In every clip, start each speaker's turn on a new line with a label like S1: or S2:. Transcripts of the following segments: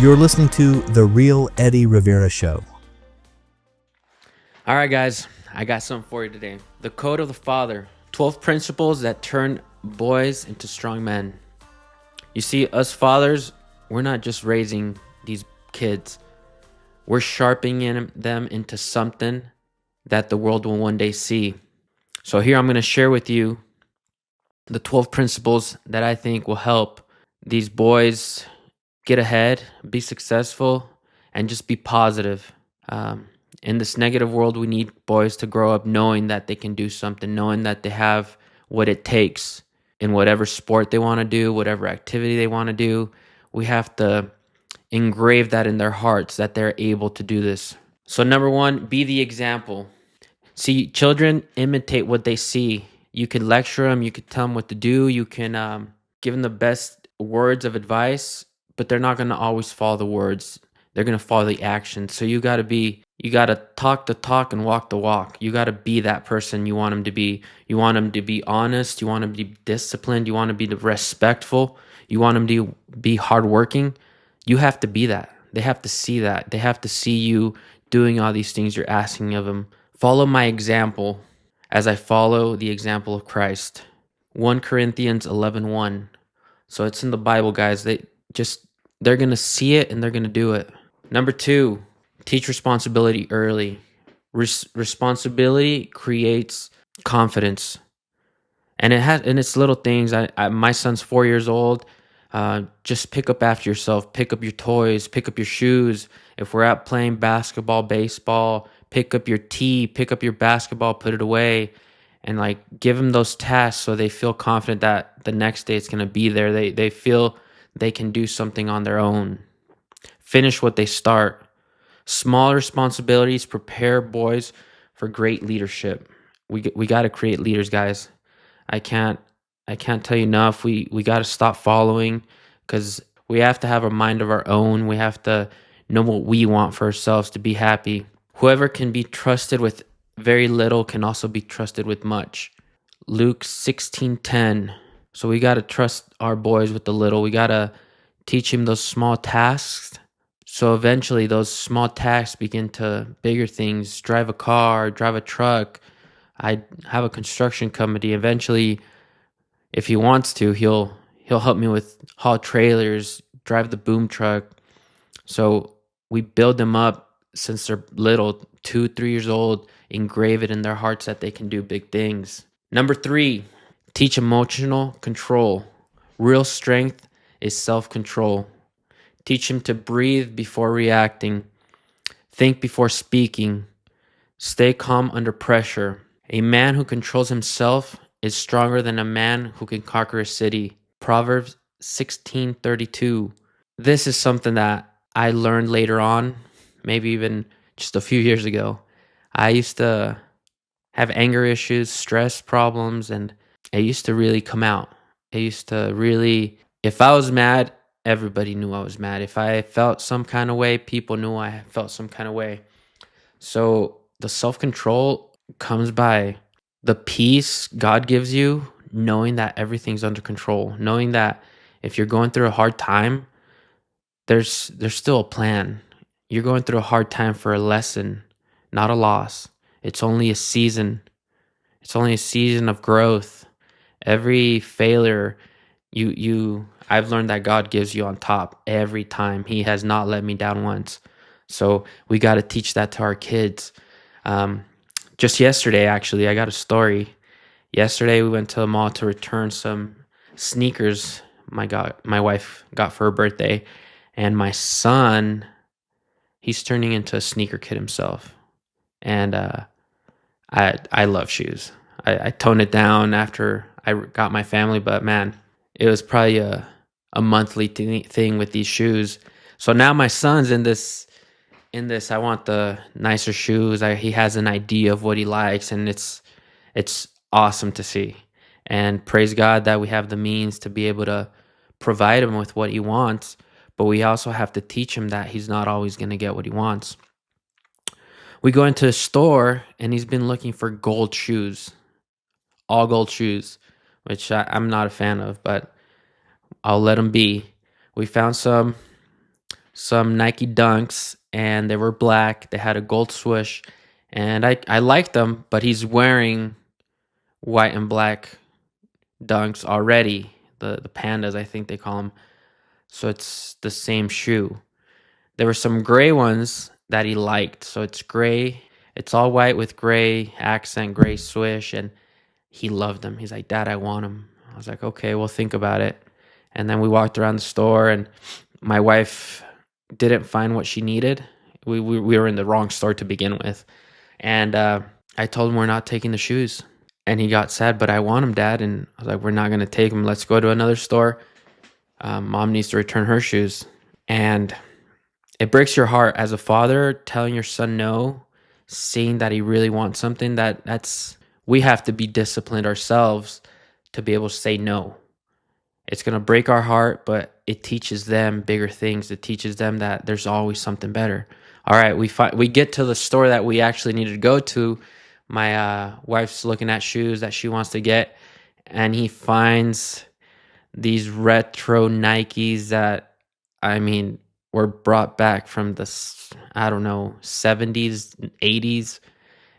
S1: You're listening to The Real Eddy Rivera Show.
S2: All right, guys, I got something for you today. The Code of the Father, 12 principles that turn boys into strong men. You see, us fathers, we're not just raising these kids. We're sharpening them into something that the world will one day see. So here I'm going to share with you the 12 principles that I think will help these boys get ahead, be successful, and just be positive. In this negative world, we need boys to grow up knowing that they can do something, knowing that they have what it takes in whatever sport they want to do, whatever activity they want to do. We have to engrave that in their hearts that they're able to do this. So number one, be the example. See, children imitate what they see. You can lecture them, you can tell them what to do, you can give them the best words of advice, but they're not going to always follow the words. They're going to follow the action. So you got to talk the talk and walk the walk. You got to be that person you want them to be. You want them to be honest. You want them to be disciplined. You want to be respectful. You want them to be hardworking. You have to be that. They have to see that. They have to see you doing all these things you're asking of them. Follow my example as I follow the example of Christ. 1 Corinthians 11:1. So it's in the Bible, guys. They're going to see it and they're going to do it. Number 2, teach responsibility early. Responsibility creates confidence. And it's little things. My son's 4 years old. Just pick up after yourself. Pick up your toys. Pick up your shoes. If we're out playing basketball, baseball, pick up your tee. Pick up your basketball. Put it away. And give them those tasks so they feel confident that the next day it's going to be there. They feel they can do something on their own. Finish what they start. Small responsibilities prepare boys for great leadership. We got to create leaders, guys. I can't tell you enough. We got to stop following, because we have to have a mind of our own. We have to know what we want for ourselves to be happy. Whoever can be trusted with very little can also be trusted with much. Luke 16:10. So we got to trust our boys with the little. We got to teach him those small tasks. So eventually those small tasks begin to bigger things. Drive a car, drive a truck. I have a construction company. Eventually, if he wants to, he'll help me with haul trailers, drive the boom truck. So we build them up since they're little, 2, 3 years old, engrave it in their hearts that they can do big things. Number 3, teach emotional control. Real strength is self-control. Teach him to breathe before reacting, think before speaking, stay calm under pressure. A man who controls himself is stronger than a man who can conquer a city. Proverbs 16:32. This is something that I learned later on, maybe even just a few years ago. I used to have anger issues, stress problems, and it used to really come out. It used to really, if I was mad, everybody knew I was mad. If I felt some kind of way, people knew I felt some kind of way. So the self-control comes by the peace God gives you, knowing that everything's under control, knowing that if you're going through a hard time, there's still a plan. You're going through a hard time for a lesson, not a loss. It's only a season. It's only a season of growth. Every failure, I've learned that God gives you on top every time. He has not let me down once. So we got to teach that to our kids. Just yesterday, actually, I got a story. Yesterday, we went to the mall to return some sneakers my wife got for her birthday. And my son, he's turning into a sneaker kid himself. And I love shoes. I toned it down after I got my family, but man, it was probably a monthly thing with these shoes. So now my son's in this, I want the nicer shoes. He has an idea of what he likes, and it's awesome to see. And praise God that we have the means to be able to provide him with what he wants, but we also have to teach him that he's not always going to get what he wants. We go into a store, and he's been looking for gold shoes, all gold shoes, which I'm not a fan of, but I'll let him be. We found some. some Nike Dunks, and they were black. They had a gold swoosh, and I liked them, but he's wearing white and black Dunks already. The Pandas, I think they call them. So it's the same shoe. There were some gray ones that he liked. So it's gray. It's all white with gray accent, gray swish, and he loved them. He's like, Dad, I want them. I was like, okay, we'll think about it. And then we walked around the store, and my wife didn't find what she needed. We were in the wrong store to begin with. And I told him we're not taking the shoes. And he got sad, but I want them, Dad. And I was like, we're not going to take them. Let's go to another store. Mom needs to return her shoes. And it breaks your heart as a father telling your son no, seeing that he really wants something. That's we have to be disciplined ourselves to be able to say no. It's going to break our heart, but it teaches them bigger things. It teaches them that there's always something better. All right, we get to the store that we actually needed to go to. My wife's looking at shoes that she wants to get, and he finds these retro Nikes that, I mean, were brought back from the, I don't know, 70s, 80s,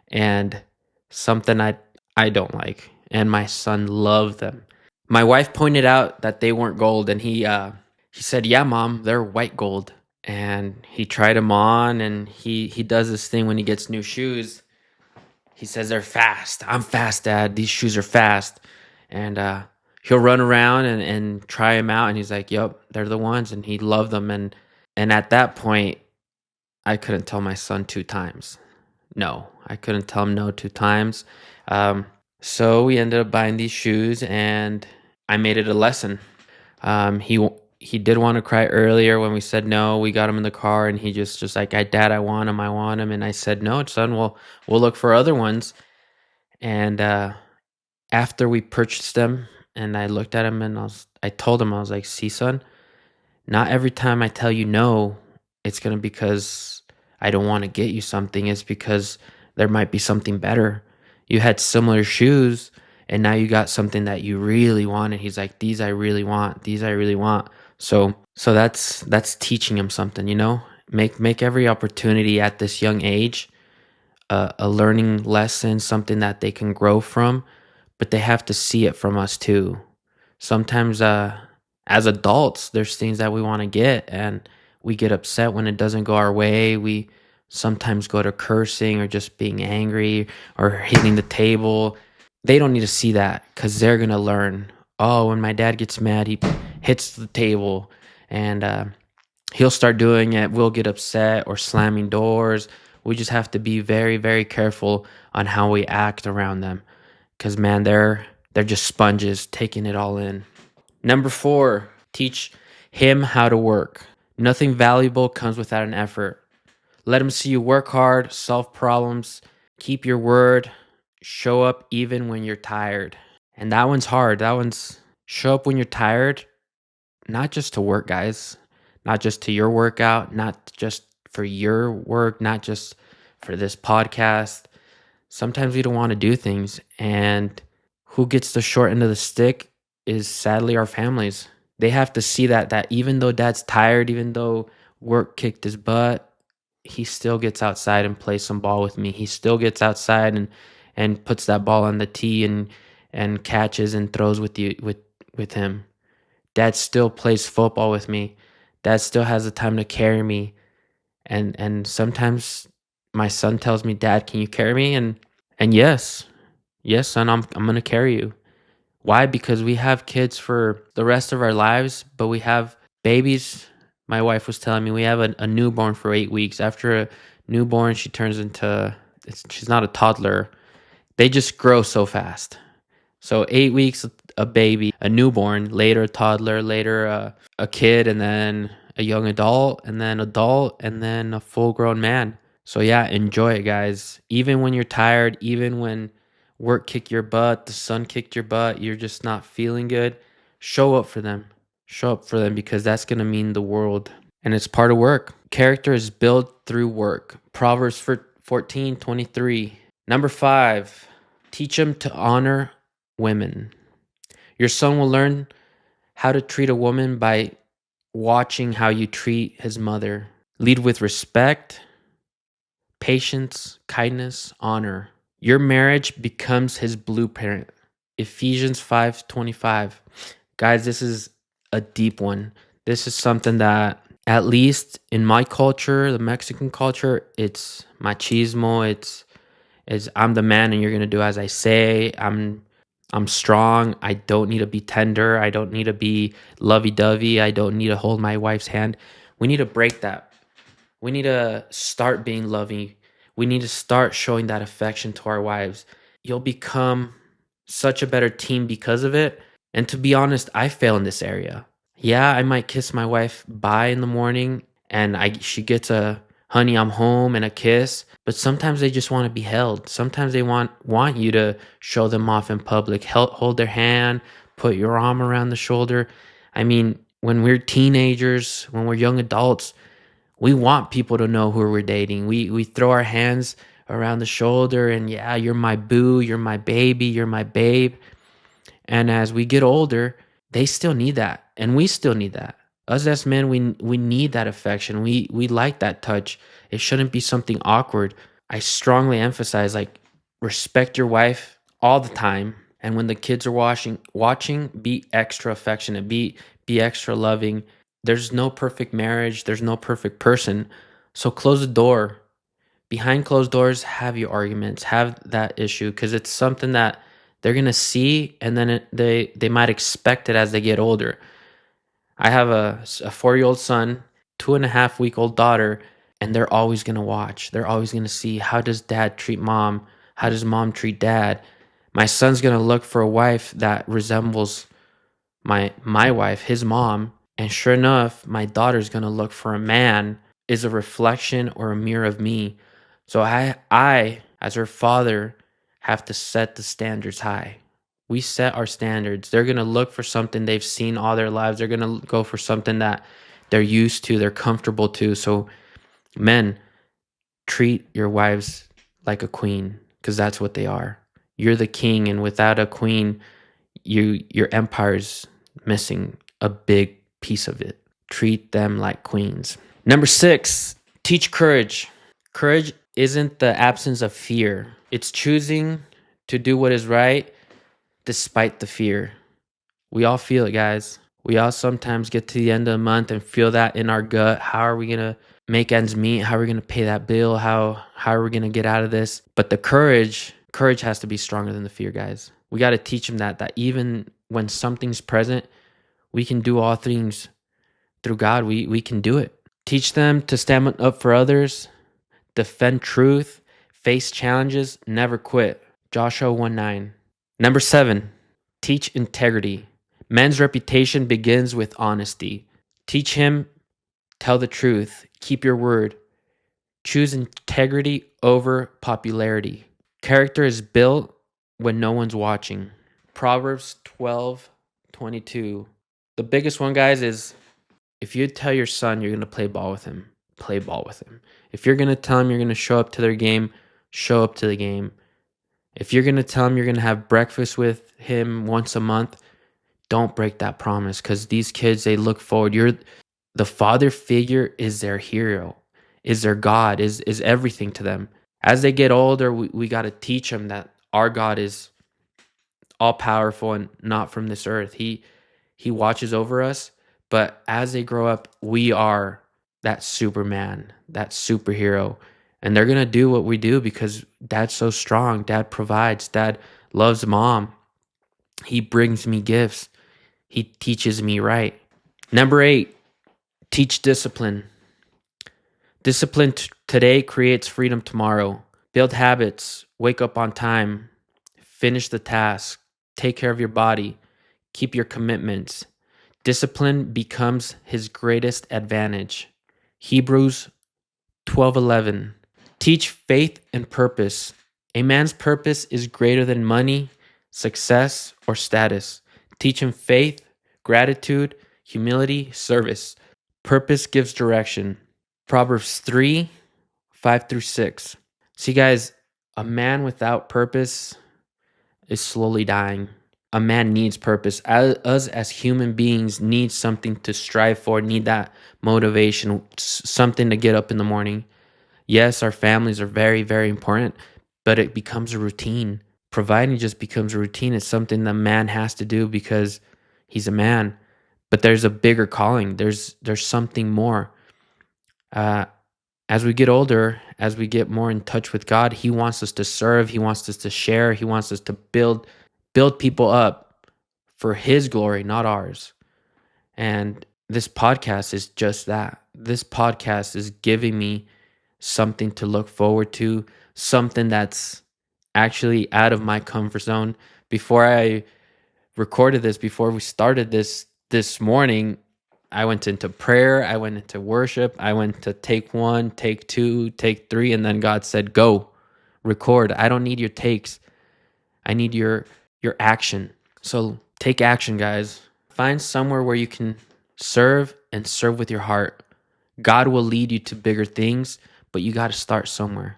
S2: and something I don't like. And my son loved them. My wife pointed out that they weren't gold, and he said, "Yeah, Mom, they're white gold." And he tried them on, and he does this thing when he gets new shoes. He says they're fast. I'm fast, Dad. These shoes are fast. And he'll run around and try them out, and he's like, "Yep, they're the ones." And he loved them. And at that point, I couldn't tell my son 2 times. No, I couldn't tell him no 2 times. So we ended up buying these shoes, and I made it a lesson. He did want to cry earlier when we said no. We got him in the car, and he just like, Dad, I want him, I want him. And I said, no, son, we'll look for other ones. And after we purchased them, and I looked at him, and I told him, I was like, see, son, not every time I tell you no, it's gonna be because I don't want to get you something. It's because there might be something better. You had similar shoes, and now you got something that you really wanted. He's like, these I really want. These I really want. So that's teaching him something, you know? Make every opportunity at this young age a learning lesson, something that they can grow from, but they have to see it from us too. Sometimes as adults, there's things that we want to get, and we get upset when it doesn't go our way. We sometimes go to cursing or just being angry or hitting the table. They don't need to see that, because they're going to learn. Oh, when my dad gets mad, he hits the table, and he'll start doing it. We'll get upset or slamming doors. We just have to be very, very careful on how we act around them, because, man, they're just sponges taking it all in. Number 4, teach him how to work. Nothing valuable comes without an effort. Let him see you work hard, solve problems, keep your word, show up even when you're tired. And that one's hard. That one's show up when you're tired, not just to work, guys, not just to your workout, not just for your work, not just for this podcast. Sometimes we don't want to do things, and who gets the short end of the stick is sadly our families. They have to see that even though dad's tired, even though work kicked his butt, he still gets outside and plays some ball with me. He still gets outside and puts that ball on the tee and catches and throws with him. Dad still plays football with me. Dad still has the time to carry me. And sometimes my son tells me, Dad, can you carry me? And yes, son, I'm gonna carry you. Why? Because we have kids for the rest of our lives, but we have babies. My wife was telling me we have a newborn for 8 weeks. After a newborn, she turns into, she's not a toddler. They just grow so fast. So 8 weeks, a baby, a newborn, later a toddler, later a kid, and then a young adult, and then a full-grown man. So yeah, enjoy it, guys. Even when you're tired, even when work kicked your butt, the sun kicked your butt, you're just not feeling good, show up for them. Show up for them, because that's going to mean the world. And it's part of work. Character is built through work. Proverbs 14:23. Number 5, teach them to honor women. Your son will learn how to treat a woman by watching how you treat his mother. Lead with respect, patience, kindness, honor. Your marriage becomes his blueprint. Ephesians 5:25. Guys, this is a deep one. This is something that, at least in my culture, the Mexican culture, it's machismo. It's I'm the man and you're gonna do as I say. I'm strong. I don't need to be tender. I don't need to be lovey-dovey. I don't need to hold my wife's hand. We need to break that. We need to start being loving. We need to start showing that affection to our wives. You'll become such a better team because of it. And to be honest, I fail in this area. Yeah, I might kiss my wife bye in the morning and she gets a honey, I'm home and a kiss, but sometimes they just want to be held. Sometimes they want you to show them off in public, hold their hand, put your arm around the shoulder. I mean, when we're teenagers, when we're young adults, we want people to know who we're dating. We throw our hands around the shoulder and yeah, you're my boo, you're my baby, you're my babe. And as we get older, they still need that, and we still need that. Us as men, we need that affection. We like that touch. It shouldn't be something awkward. I strongly emphasize, like, respect your wife all the time, and when the kids are watching, be extra affectionate, be extra loving. There's no perfect marriage. There's no perfect person. So close the door. Behind closed doors, have your arguments, have that issue, because it's something that they're gonna see, and then they might expect it as they get older. I have a 4-year-old son, 2.5-week-old daughter, and they're always gonna watch. They're always gonna see, how does dad treat mom? How does mom treat dad? My son's gonna look for a wife that resembles my wife, his mom, and sure enough, my daughter's gonna look for a man is a reflection or a mirror of me. So I as her father have to set the standards high. We set our standards. They're gonna look for something they've seen all their lives. They're gonna go for something that they're used to, they're comfortable to. So men, treat your wives like a queen, because that's what they are. You're the king, and without a queen, your empire's missing a big piece of it. Treat them like queens. Number 6, teach courage. Courage isn't the absence of fear. It's choosing to do what is right despite the fear. We all feel it, guys. We all sometimes get to the end of the month and feel that in our gut. How are we going to make ends meet? How are we going to pay that bill? How are we going to get out of this? But the courage has to be stronger than the fear, guys. We got to teach them that even when something's present, we can do all things through God. We can do it. Teach them to stand up for others, defend truth, face challenges, never quit. Joshua 1:9. Number 7, teach integrity. Men's reputation begins with honesty. Teach him, tell the truth, keep your word. Choose integrity over popularity. Character is built when no one's watching. Proverbs 12:22. The biggest one, guys, is if you tell your son you're going to play ball with him, play ball with him. If you're going to tell him you're going to show up to their game, show up to the game. If you're going to tell him you're going to have breakfast with him once a month, don't break that promise, because these kids, they look forward. The father figure is their hero, is their God, is everything to them. As they get older, we got to teach them that our God is all powerful and not from this earth. He watches over us, but as they grow up, we are that Superman, that superhero. And they're going to do what we do because dad's so strong. Dad provides. Dad loves mom. He brings me gifts. He teaches me right. Number 8, teach discipline. Discipline today creates freedom tomorrow. Build habits. Wake up on time. Finish the task. Take care of your body. Keep your commitments. Discipline becomes his greatest advantage. Hebrews 12:11. Teach faith and purpose. A man's purpose is greater than money, success, or status. Teach him faith, gratitude, humility, service. Purpose gives direction. Proverbs 3:5-6. See, guys, a man without purpose is slowly dying. a man needs purpose. Us as human beings need something to strive for, need that motivation, something to get up in the morning. Yes, our families are very, very important, but it becomes a routine. Providing just becomes a routine. It's something that man has to do because he's a man. But there's a bigger calling. There's something more. As we get older, as we get more in touch with God, He wants us to serve. He wants us to share. He wants us to build people up for His glory, not ours. And this podcast is just that. This podcast is giving me something to look forward to, something that's actually out of my comfort zone. Before I recorded this, before we started this morning, I went into prayer, I went into worship, I went to take 1, take 2, take 3, and then God said, go, record. I don't need your takes. I need your action. So take action, guys. Find somewhere where you can serve and serve with your heart. God will lead you to bigger things, but you got to start somewhere.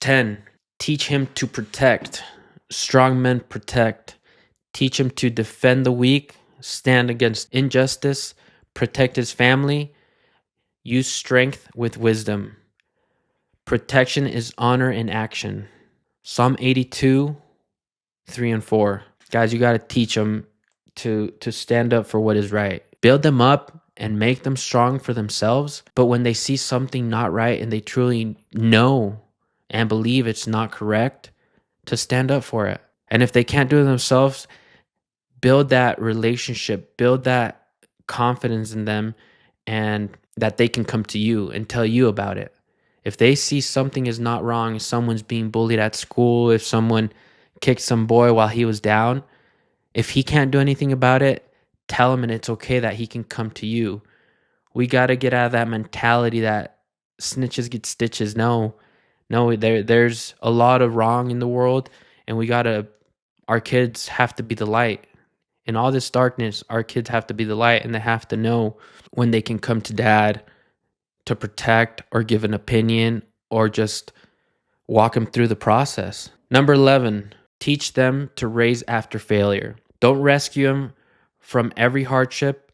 S2: 10, teach him to protect. Strong men protect. Teach him to defend the weak, stand against injustice, protect his family, use strength with wisdom. Protection is honor in action. Psalm 82, 3 and 4. Guys, you got to teach them to stand up for what is right. Build them up and make them strong for themselves. But when they see something not right and they truly know and believe it's not correct, to stand up for it. And if they can't do it themselves, build that relationship, build that confidence in them, and that they can come to you and tell you about it. If they see something is not wrong, if someone's being bullied at school, if someone kicked some boy while he was down, if he can't do anything about it, tell him, and it's okay that he can come to you. We got to get out of that mentality that snitches get stitches. No, there's a lot of wrong in the world, and our kids have to be the light. In all this darkness, our kids have to be the light, and they have to know when they can come to dad to protect or give an opinion or just walk them through the process. Number 11, teach them to raise after failure. Don't rescue them from every hardship.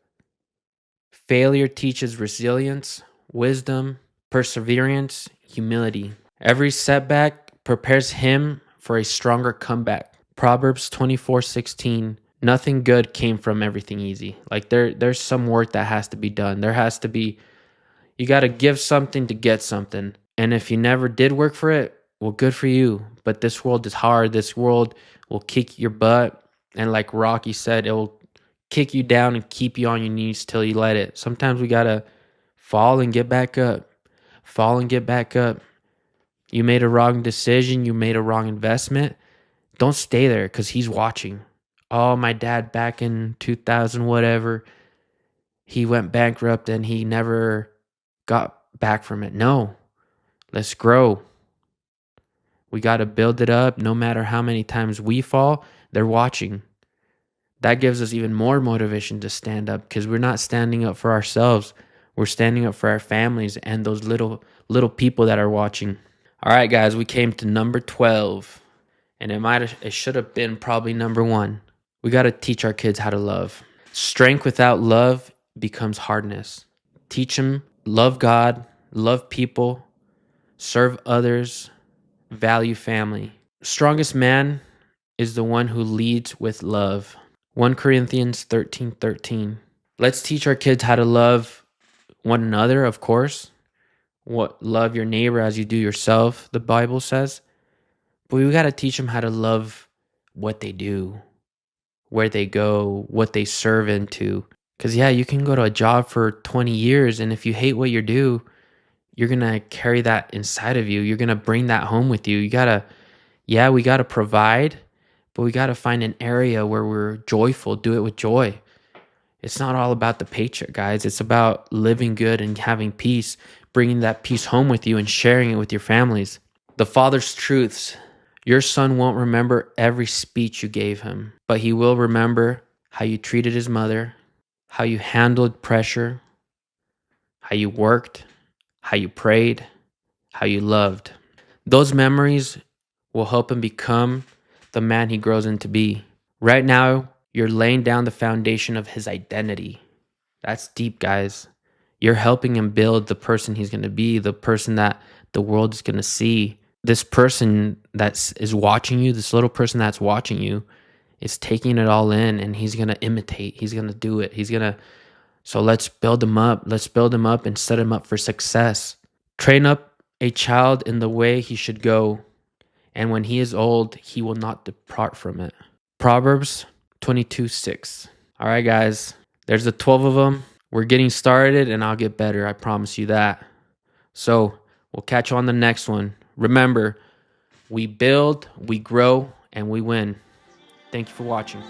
S2: Failure teaches resilience, wisdom, perseverance, humility. Every setback prepares him for a stronger comeback. Proverbs 24:16. Nothing good came from everything easy. Like there's some work that has to be done. You got to give something to get something. And if you never did work for it, well, good for you. But this world is hard. This world will kick your butt. And like Rocky said, it will kick you down and keep you on your knees till you let it. Sometimes we got to fall and get back up. Fall and get back up. You made a wrong decision. You made a wrong investment. Don't stay there because he's watching. Oh, my dad back in 2000, whatever, he went bankrupt and he never got back from it. No, let's grow. We got to build it up. No matter how many times we fall, they're watching. That gives us even more motivation to stand up because we're not standing up for ourselves. We're standing up for our families and those little people that are watching. All right, guys, we came to number 12, and it should have been probably number 1. We got to teach our kids how to love. Strength without love becomes hardness. Teach them, love God, love people, serve others, value family. Strongest man is the one who leads with love. 1 Corinthians 13:13. Let's teach our kids how to love one another, of course. Love your neighbor as you do yourself, the Bible says. But we got to teach them how to love what they do, where they go, what they serve into. Because, yeah, you can go to a job for 20 years, and if you hate what you do, you're going to carry that inside of you. You're going to bring that home with you. We got to provide, but we got to find an area where we're joyful, do it with joy. It's not all about the paycheck, guys. It's about living good and having peace, bringing that peace home with you and sharing it with your families. The Father's truths. Your son won't remember every speech you gave him, but he will remember how you treated his mother, how you handled pressure, how you worked, how you prayed, how you loved. Those memories will help him become the man he grows into be. Right now, you're laying down the foundation of his identity. That's deep, guys. You're helping him build the person he's going to be, the person that the world is going to see. This person that is watching you, this little person that's watching you, is taking it all in, and he's going to imitate. He's going to do it. So let's build him up. Let's build him up and set him up for success. Train up a child in the way he should go, and when he is old, he will not depart from it. Proverbs 22:6. All right, guys, there's the 12 of them. We're getting started, and I'll get better. I promise you that. So we'll catch you on the next one. Remember, we build, we grow, and we win. Thank you for watching.